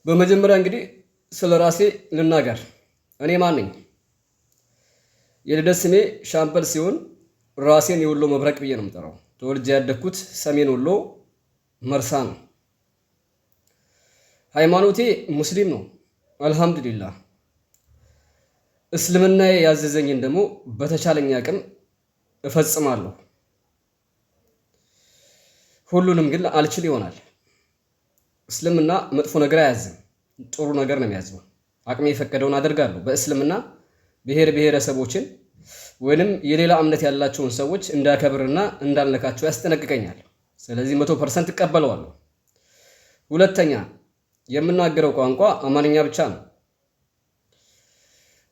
በመጀመሪያ እንግዲህ ስለ ራሴ ልናገር። እኔ ማን ነኝ? የልደት ስሜ ሻምበል ሲሆን ራሴን የወሎ መብረቅ ብዬ ነው የምጠራው። ተወልጄ ያደግኩት ሰሜን ወሎ መርሳ ነው። ሃይማኖቴ ሙስሊም ነው፣ አልሐምዱሊላህ። እስልምና ያዘዘኝን ደግሞ በተቻለኝ አቅም እፈጽማለሁ። ሁሉንም ግን አልችል ይሆናል። እስልምና መጥፎ ነገር አያዝም፣ ጥሩ ነገር ነው የሚያዝው። አቅሜ የፈቀደውን አደርጋለሁ። በእስልምና ብሔር ብሔረሰቦችን ወይንም የሌላ እምነት ያላቸውን ሰዎች እንዳከብርና እንዳልነካቸው ያስጠነቅቀኛል። ስለዚህ 100% እቀበለዋለሁ። ሁለተኛ የምናገረው ቋንቋ አማርኛ ብቻ ነው።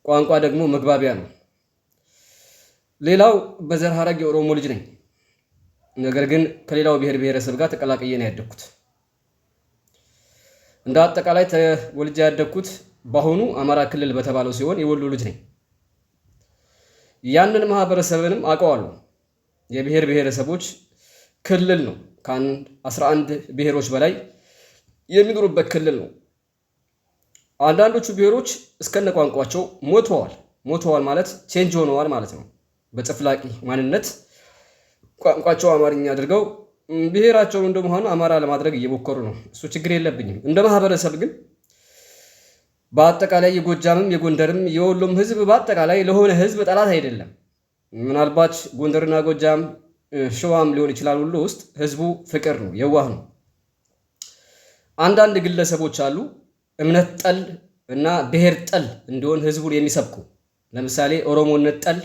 ቋንቋ ደግሞ መግባቢያ ነው። ሌላው በዘር ሐረግ የኦሮሞ ልጅ ነኝ። ነገር ግን ከሌላው ብሔር ብሔረሰብ ጋር ተቀላቅዬ ነው ያደግኩት። እንደ አጠቃላይ ተወልጄ ያደግኩት በአሁኑ አማራ ክልል በተባለው ሲሆን የወሎ ልጅ ነኝ። ያንን ማህበረሰብንም አውቀዋለሁ። የብሔር ብሔረሰቦች ክልል ነው። ከ11 ብሔሮች በላይ የሚኖሩበት ክልል ነው። አንዳንዶቹ ብሔሮች እስከነ ቋንቋቸው ሞተዋል ማለት ቼንጅ ሆነዋል ማለት ነው። በጨፍላቂ ማንነት ቋንቋቸው አማርኛ አድርገው ብሔራቸው እንደመሆኑ አማራ ለማድረግ እየሞከሩ ነው። እሱ ችግር የለብኝም። እንደ ማህበረሰብ ግን በአጠቃላይ የጎጃምም የጎንደርም የወሎም ህዝብ በአጠቃላይ ለሆነ ህዝብ ጠላት አይደለም። ምናልባት ጎንደርና ጎጃም ሸዋም ሊሆን ይችላል። ሁሉ ውስጥ ህዝቡ ፍቅር ነው፣ የዋህ ነው። አንዳንድ ግለሰቦች አሉ እምነት ጠል እና ብሔር ጠል እንዲሆን ህዝቡን የሚሰብኩ። ለምሳሌ ኦሮሞነት ጠል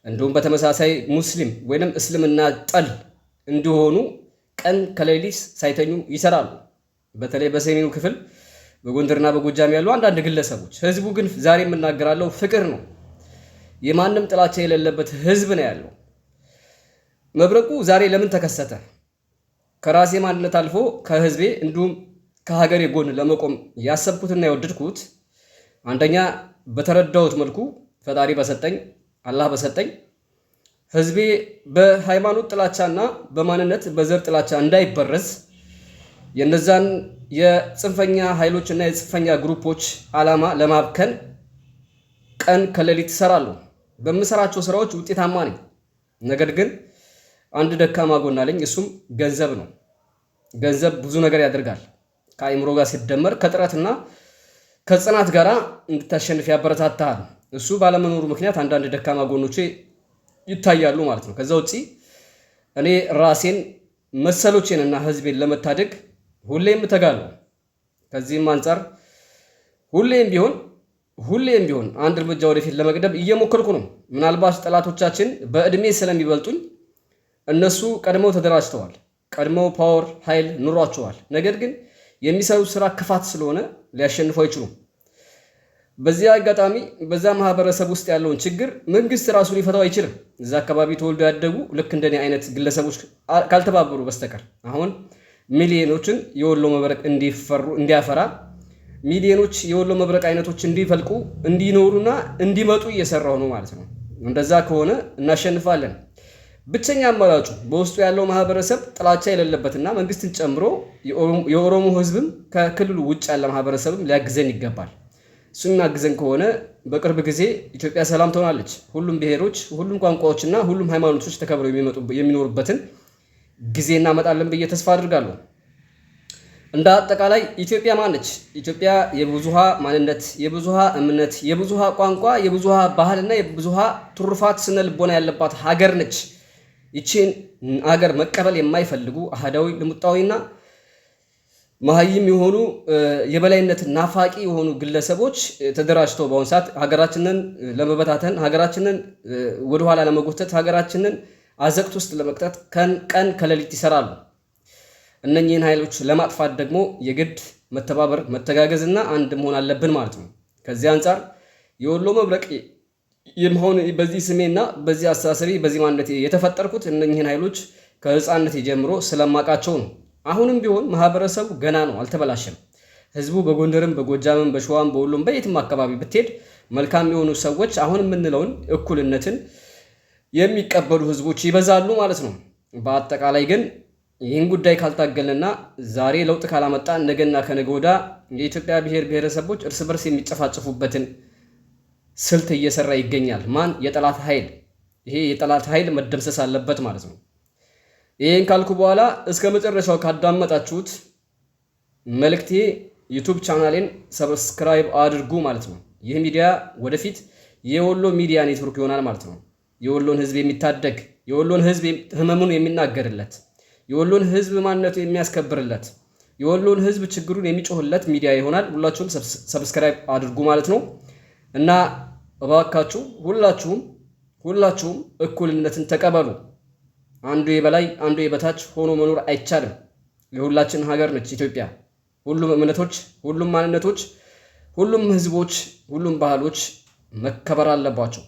እንዲሁም በተመሳሳይ ሙስሊም ወይንም እስልምና ጠል እንዲሆኑ ቀን ከሌሊት ሳይተኙ ይሰራሉ። በተለይ በሰሜኑ ክፍል በጎንደርና በጎጃም ያሉ አንዳንድ ግለሰቦች። ህዝቡ ግን ዛሬ የምናገራለው ፍቅር ነው። የማንም ጥላቻ የሌለበት ህዝብ ነው ያለው። መብረቁ ዛሬ ለምን ተከሰተ? ከራሴ ማንነት አልፎ ከህዝቤ እንዲሁም ከሀገሬ ጎን ለመቆም ያሰብኩትና የወደድኩት አንደኛ በተረዳሁት መልኩ ፈጣሪ በሰጠኝ አላህ በሰጠኝ ህዝቤ በሃይማኖት ጥላቻና በማንነት በዘር ጥላቻ እንዳይበረዝ የነዛን የጽንፈኛ ኃይሎችና የጽንፈኛ ግሩፖች ዓላማ ለማብከን ቀን ከሌሊት እሰራለሁ። በምሰራቸው ስራዎች ውጤታማ ነኝ። ነገር ግን አንድ ደካማ ጎን አለኝ። እሱም ገንዘብ ነው። ገንዘብ ብዙ ነገር ያደርጋል። ከአእምሮ ጋር ሲደመር ከጥረትና ከጽናት ጋር እንድታሸንፍ ያበረታታል። እሱ ባለመኖሩ ምክንያት አንዳንድ ደካማ ጎኖቼ ይታያሉ ማለት ነው። ከዛ ውጪ እኔ ራሴን መሰሎቼንና ህዝቤን ለመታደግ ሁሌም እተጋለሁ። ከዚህም አንጻር ሁሌም ቢሆን አንድ እርምጃ ወደፊት ለመቅደም እየሞከርኩ ነው። ምናልባት ጠላቶቻችን በእድሜ ስለሚበልጡኝ እነሱ ቀድመው ተደራጅተዋል፣ ቀድመው ፓወር ኃይል ኑሯቸዋል። ነገር ግን የሚሰሩት ስራ ክፋት ስለሆነ ሊያሸንፉ አይችሉም። በዚህ አጋጣሚ በዛ ማህበረሰብ ውስጥ ያለውን ችግር መንግስት ራሱ ሊፈታው አይችልም። እዛ አካባቢ ተወልደው ያደጉ ልክ እንደኔ አይነት ግለሰቦች ካልተባበሩ በስተቀር አሁን ሚሊዮኖችን የወሎ መብረቅ እንዲያፈራ ሚሊዮኖች የወሎ መብረቅ አይነቶች እንዲፈልቁ እንዲኖሩና እንዲመጡ እየሰራው ነው ማለት ነው። እንደዛ ከሆነ እናሸንፋለን። ብቸኛ አማራጩ በውስጡ ያለው ማህበረሰብ ጥላቻ የሌለበትና መንግስትን ጨምሮ የኦሮሞ ህዝብም ከክልሉ ውጭ ያለ ማህበረሰብም ሊያግዘን ይገባል። እሱ የሚያግዘን ከሆነ በቅርብ ጊዜ ኢትዮጵያ ሰላም ትሆናለች። ሁሉም ብሔሮች፣ ሁሉም ቋንቋዎችና ሁሉም ሃይማኖቶች ተከብረው የሚኖሩበትን ጊዜ እናመጣለን ብዬ ተስፋ አድርጋለሁ። እንደ አጠቃላይ ኢትዮጵያ ማነች? ኢትዮጵያ የብዙሃ ማንነት፣ የብዙሃ እምነት፣ የብዙሃ ቋንቋ፣ የብዙሃ ባህልና የብዙሃ ትሩፋት ስነ ልቦና ያለባት ሀገር ነች። ይቺን ሀገር መቀበል የማይፈልጉ አህዳዊ ልሙጣዊና መሀይም የሆኑ የበላይነት ናፋቂ የሆኑ ግለሰቦች ተደራጅተው በአሁኑ ሰዓት ሀገራችንን ለመበታተን፣ ሀገራችንን ወደኋላ ለመጎተት፣ ሀገራችንን አዘቅት ውስጥ ለመቅጠት ቀን ከሌሊት ይሰራሉ። እነኚህን ኃይሎች ለማጥፋት ደግሞ የግድ መተባበር፣ መተጋገዝና አንድ መሆን አለብን ማለት ነው። ከዚህ አንጻር የወሎ መብረቅ የመሆን በዚህ ስሜና በዚህ አስተሳሰቤ በዚህ ማንነቴ የተፈጠርኩት እነኚህን ኃይሎች ከህፃንነቴ ጀምሮ ስለማውቃቸው ነው። አሁንም ቢሆን ማህበረሰቡ ገና ነው፣ አልተበላሸም። ህዝቡ በጎንደርም በጎጃምም በሸዋም በወሎም በየትም አካባቢ ብትሄድ መልካም የሆኑ ሰዎች አሁን የምንለውን እኩልነትን የሚቀበሉ ህዝቦች ይበዛሉ ማለት ነው። በአጠቃላይ ግን ይህን ጉዳይ ካልታገልንና ዛሬ ለውጥ ካላመጣ ነገና ከነገ ወዲያ የኢትዮጵያ ብሔር ብሔረሰቦች እርስ በርስ የሚጨፋጨፉበትን ስልት እየሰራ ይገኛል። ማን? የጠላት ኃይል። ይሄ የጠላት ኃይል መደምሰስ አለበት ማለት ነው። ይህን ካልኩ በኋላ እስከ መጨረሻው ካዳመጣችሁት መልእክቴ ዩቱብ ቻናሌን ሰብስክራይብ አድርጉ ማለት ነው። ይህ ሚዲያ ወደፊት የወሎ ሚዲያ ኔትወርክ ይሆናል ማለት ነው። የወሎን ህዝብ የሚታደግ፣ የወሎን ህዝብ ህመሙን የሚናገርለት፣ የወሎን ህዝብ ማንነቱ የሚያስከብርለት፣ የወሎን ህዝብ ችግሩን የሚጮህለት ሚዲያ ይሆናል። ሁላችሁም ሰብስክራይብ አድርጉ ማለት ነው እና እባካችሁ ሁላችሁም እኩልነትን ተቀበሉ። አንዱ የበላይ አንዱ የበታች ሆኖ መኖር አይቻልም። የሁላችን ሀገር ነች ኢትዮጵያ። ሁሉም እምነቶች፣ ሁሉም ማንነቶች፣ ሁሉም ህዝቦች፣ ሁሉም ባህሎች መከበር አለባቸው።